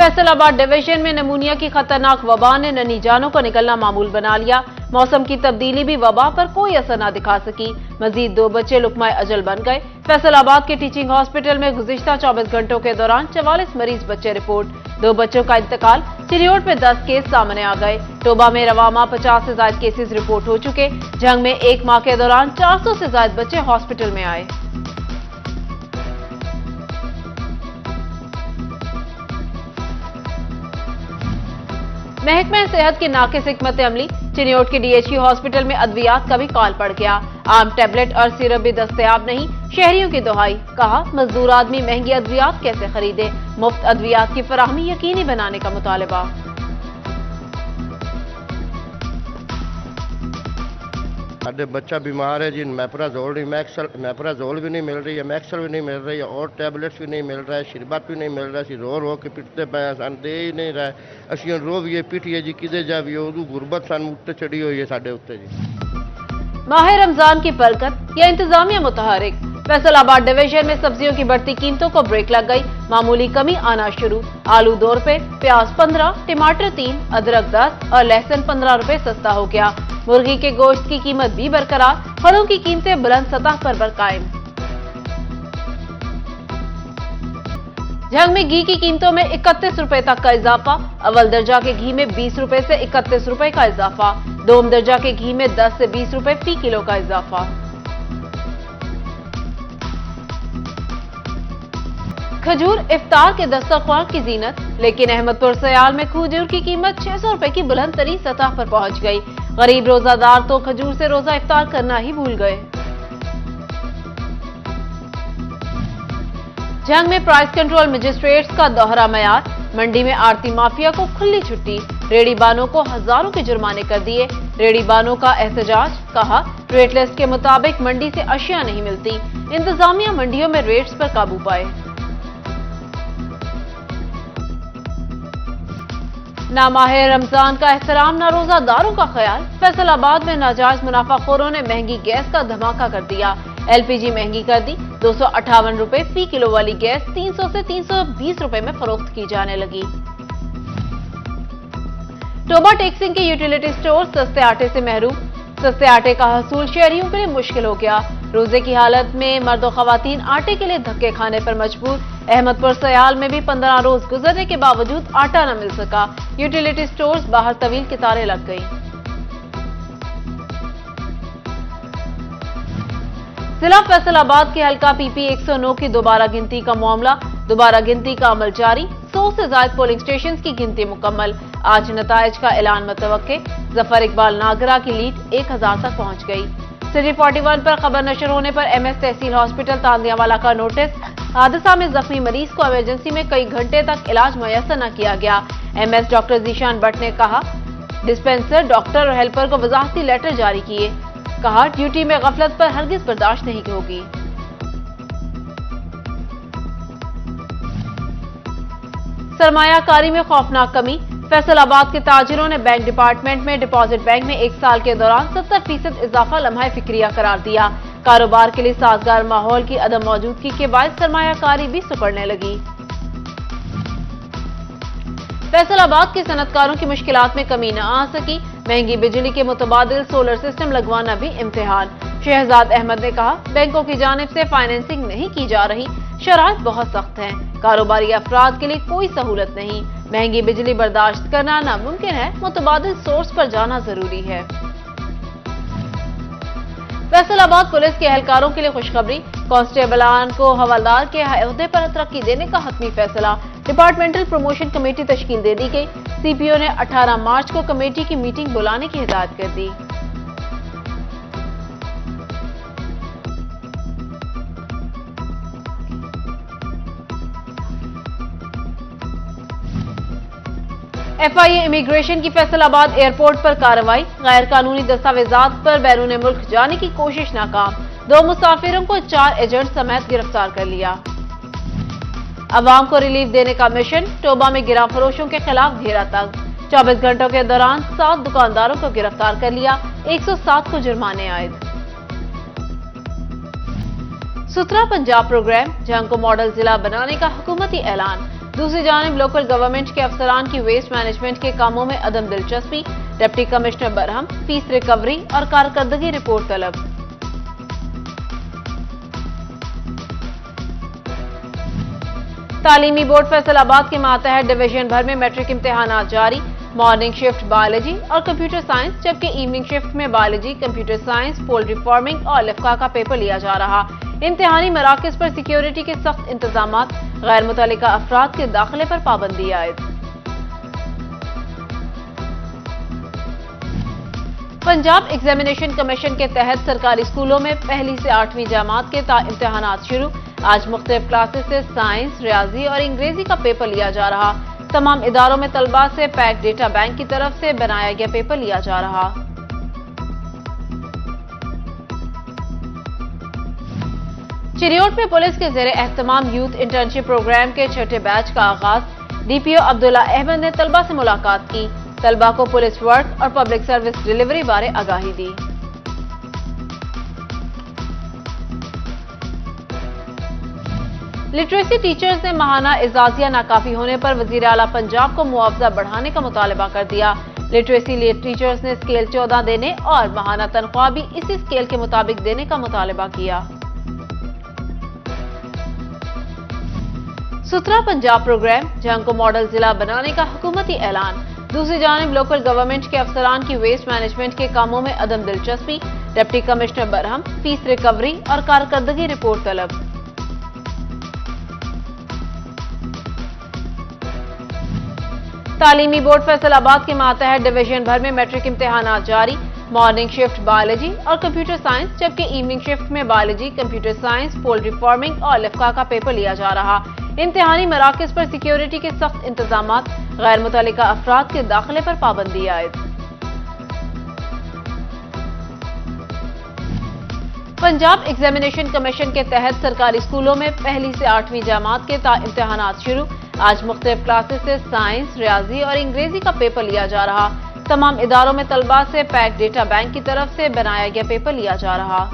Faisalabad division में नमूनिया की खतरनाक वबा ने नन्ही जानों को निकलना मामूल बना लिया। मौसम की तब्दीली भी वबा पर कोई असर न दिखा सकी। मजीद 2 बच्चे लुकमाए अजल बन गए। फैसलाबाद के टीचिंग हॉस्पिटल में गुज़िश्ता 24 घंटों के दौरान 44 मरीज बच्चे रिपोर्ट। 2 बच्चों का इंतकाल। चिरियोट में 10 केस सामने आ गए। टोबा में रवामा 50 से ज्यादा केसेस रिपोर्ट हो चुके। जंग में 1 माह के दौरान 400 से ज्यादा बच्चे हॉस्पिटल में आए। महकमा सेहत की नाकिस हिकमत अमली। चिनियोट के डीएचक्यू हॉस्पिटल में अद्वियात का भी कॉल पड़ गया। आम टैबलेट और सिरप भी दस्तयाब नहीं। शहरियों की दुहाई। कहा, मजदूर आदमी महंगी अद्वियात कैसे खरीदे। मुफ्त अद्वियात की फराहमी यकीनी बनाने का मुतालबा। साढ़े बच्चा बीमार है जी, मैपराजोल भी नहीं मिल रही है, मैक्सल भी नहीं मिल रही है और टैबलेट्स भी नहीं मिल रहा है, शरबत भी नहीं मिल रहा है। रो के पिटते पे सन दे ही नहीं रहा है। असीं रोवीए पिटिए जी किदे जावीए, उदू गुरबत सन उत्ते चढ़ी हुई है साढ़े उत्ते जी। माह रमजान की बरकत या इंतजामिया मुतहरिक। फैसलाबाद डिवीजन में सब्जियों की बढ़ती कीमतों को ब्रेक लग गई। मामूली कमी आना शुरू। आलू 2 रुपए, प्याज 15, टमाटर 3, अदरक 10 और लहसुन 15 रुपए सस्ता हो गया। मुर्गी के गोश्त की कीमत भी बरकरार। फलों की कीमतें बुलंद सतह पर बरकायम। जंग में घी की कीमतों में 31 रुपए तक का इजाफा। अव्वल दर्जा के घी में 20 रुपए से 31 रुपए का इजाफा। दोम दर्जा के घी में 10 से 20 रुपए फी किलो का इजाफा। खजूर इफ्तार के दस्तरख्वान की जीनत। लेकिन अहमदपुर सयाल में खजूर की कीमत 600 रुपए की बुलंद तरीन सतह पर पहुंच गई। गरीब रोजादार तो खजूर से रोजा इफ्तार करना ही भूल गए। जंग में प्राइस कंट्रोल मजिस्ट्रेट्स का दोहरा मयार। मंडी में आड़ती माफिया को खुली छुट्टी। रेडी बानों को हजारों के जुर्माने कर दिए। रेडी बानों का एहतजाज। कहा, रेट लिस्ट के मुताबिक मंडी से अशिया नहीं मिलती। इंतजामिया मंडियों में रेट्स पर काबू पाए। ना माहे रमजान का एहतराम, ना रोजादारों का ख्याल। फैसलाबाद में नाजायज मुनाफाखोरों ने महंगी गैस का धमाका कर दिया। एलपीजी महंगी कर दी। 258 रुपए फी किलो वाली गैस 300 से 320 रुपए में फरोख्त की जाने लगी। टोबा टेक्सिंग के यूटिलिटी स्टोर सस्ते आटे से महरूम। सस्ते आटे का हसूल शहरियों के लिए मुश्किल हो गया। रोजे की हालत में मर्द और खवातीन आटे के लिए धक्के खाने पर मजबूर। अहमदपुर सयाल में भी 15 रोज गुजरने के बावजूद आटा न मिल सका। यूटिलिटी स्टोर्स बाहर तवील कतारें लग गई। जिला फैसलाबाद के हल्का पीपी 109 की दोबारा गिनती का मामला। दोबारा गिनती का अमल जारी। 100 से ज्यादा पोलिंग स्टेशन की गिनती मुकम्मल। आज नताइज का ऐलान मुतवक्के। जफर इकबाल नागरा की लीड 1000 तक पहुंच गई। सिटी 41 पर खबर नशर होने पर एमएस तहसील हॉस्पिटल तांदियावाला का नोटिस। हादसा में जख्मी मरीज को इमरजेंसी में कई घंटे तक इलाज मुयस्सर न किया गया। एमएस डॉक्टर जीशान भट्ट ने कहा, डिस्पेंसर, डॉक्टर और हेल्पर को वजाहती लेटर जारी किए। कहा, ड्यूटी में गफलत पर हरगिज बर्दाश्त नहीं होगी। सरमायाकारी में खौफनाक कमी। फैसलाबाद के ताजिरों ने बैंक डिपार्टमेंट में डिपॉजिट बैंक में 1 साल के दौरान 70% इजाफा लम्हा फिक्रिया करार दिया। कारोबार के लिए साजगार माहौल की अदम मौजूदगी के बाद सरमायाकारी भी सुकड़ने लगी। फैसलाबाद के सनतकारों की मुश्किलात में कमी न आ सकी। महंगी बिजली के मुतबादिल सोलर सिस्टम लगवाना भी इम्तिहान। शहजाद अहमद ने कहा, बैंकों की जानिब से फाइनेंसिंग नहीं की जा रही। शराइत बहुत सख्त हैं। कारोबारी अफराद के लिए कोई सहूलत नहीं। महंगी बिजली बर्दाश्त करना नामुमकिन है। मुतबादिल सोर्स पर जाना जरूरी है। फैसलाबाद पुलिस के एहलकारों के लिए खुशखबरी। कांस्टेबलान को हवलदार के ओहदे पर तरक्की देने का हतमी फैसला। डिपार्टमेंटल प्रमोशन कमेटी तश्कील दे दी गई। सीपीओ ने 18 मार्च को कमेटी की मीटिंग बुलाने की हिदायत कर दी। एफआईए इमिग्रेशन की फैसलाबाद एयरपोर्ट पर कार्रवाई। गैर कानूनी दस्तावेजात पर बैरून मुल्क जाने की कोशिश नाकाम। 2 मुसाफिरों को 4 एजेंट समेत गिरफ्तार कर लिया। अवाम को रिलीफ देने का मिशन। टोबा में गिरा फरोशों के खिलाफ घेरा तंग। 24 घंटों के दौरान 7 दुकानदारों को गिरफ्तार कर लिया। 107 को जुर्माने आयद। सुथरा पंजाब प्रोग्राम। जंग को मॉडल जिला बनाने का हुकूमती ऐलान। دوسری جانب لوکل گورنمنٹ کے افسران کی ویسٹ مینجمنٹ کے کاموں میں عدم دلچسپی، ڈپٹی کمشنر برہم، فیس ریکوری اور کارکردگی رپورٹ طلب۔ تعلیمی بورڈ فیصل آباد کے ماتحت ڈویژن بھر میں میٹرک امتحانات جاری، مارننگ شفٹ بایولوجی اور کمپیوٹر سائنس جبکہ ایوننگ شفٹ میں biology, computer science, poultry farming اور لفقہ کا پیپر لیا جا رہا۔ امتحانی مراکز پر سیکیورٹی کے سخت انتظامات، غیر متعلقہ افراد کے داخلے پر پابندی عائد۔ پنجاب ایگزامینیشن کمیشن کے تحت سرکاری اسکولوں میں پہلی سے 8ویں جماعت کے امتحانات شروع۔ آج مختلف کلاسز سے سائنس، ریاضی اور انگریزی کا پیپر لیا جا رہا۔ تمام اداروں میں طلباء سے پیک ڈیٹا بینک کی طرف سے بنایا گیا پیپر لیا جا رہا۔ چریوٹ میں پولیس کے زیر اہتمام یوتھ انٹرنشپ پروگرام کے چھٹے بیچ کا آغاز، ڈی پی او عبداللہ احمد نے طلباء سے ملاقات کی، طلباء کو پولیس ورک اور پبلک سروس ڈیلیوری بارے آگاہی دی۔ لٹریسی ٹیچرز نے ماہانہ اعزازیہ ناکافی ہونے پر وزیر اعلیٰ پنجاب کو معاوضہ بڑھانے کا مطالبہ کر دیا۔ لٹریسی ٹیچرز نے اسکیل 14 دینے اور ماہانہ تنخواہ بھی اسی اسکیل کے مطابق دینے کا مطالبہ کیا۔ ستھرا پنجاب پروگرام، جھنگ کو ماڈل ضلع بنانے کا حکومتی اعلان۔ دوسری جانب لوکل گورنمنٹ کے افسران کی ویسٹ مینجمنٹ کے کاموں میں عدم دلچسپی، ڈپٹی کمشنر برہم، فیس ریکوری اور کارکردگی رپورٹ طلب۔ تعلیمی بورڈ فیصل آباد کے ماتحت ڈویژن بھر میں میٹرک امتحانات جاری، مارننگ شفٹ بایولوجی اور کمپیوٹر سائنس جبکہ ایوننگ شفٹ میں biology, computer science, poultry farming اور لفقہ کا پیپر لیا جا رہا۔ امتحانی مراکز پر سیکیورٹی کے سخت انتظامات، غیر متعلقہ افراد کے داخلے پر پابندی عائد۔ پنجاب ایگزامینیشن کمیشن کے تحت سرکاری اسکولوں میں پہلی سے 8ویں جماعت کے امتحانات شروع۔ آج مختلف کلاسز سے سائنس، ریاضی اور انگریزی کا پیپر لیا جا رہا۔ تمام اداروں میں طلباء سے پیک ڈیٹا بینک کی طرف سے بنایا گیا پیپر لیا جا رہا۔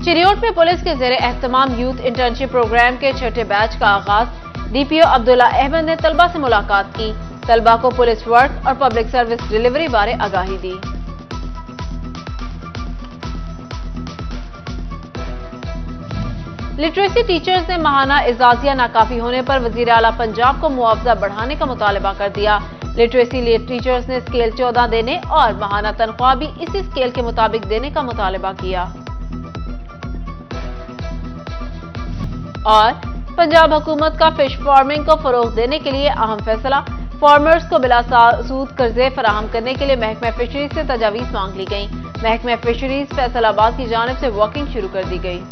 چریوٹ میں پولیس کے زیر اہتمام یوتھ انٹرنشپ پروگرام کے چھٹے بیچ کا آغاز، ڈی پی او عبداللہ احمد نے طلباء سے ملاقات کی، طلباء کو پولیس ورک اور پبلک سروس ڈیلیوری بارے آگاہی دی۔ لٹریسی ٹیچرز نے ماہانہ اعزازیہ ناکافی ہونے پر وزیر اعلیٰ پنجاب کو معاوضہ بڑھانے کا مطالبہ کر دیا۔ لٹریسی ٹیچرز نے اسکیل 14 دینے اور ماہانہ تنخواہ بھی اسی اسکیل کے مطابق دینے کا مطالبہ کیا۔ اور پنجاب حکومت کا فش فارمنگ کو فروغ دینے کے لیے اہم فیصلہ، فارمرز کو بلا سود قرضے فراہم کرنے کے لیے محکمہ فشریز سے تجاویز مانگ لی گئیں۔ محکمہ فشریز فیصل آباد کی جانب سے واکنگ شروع کر دی گئی۔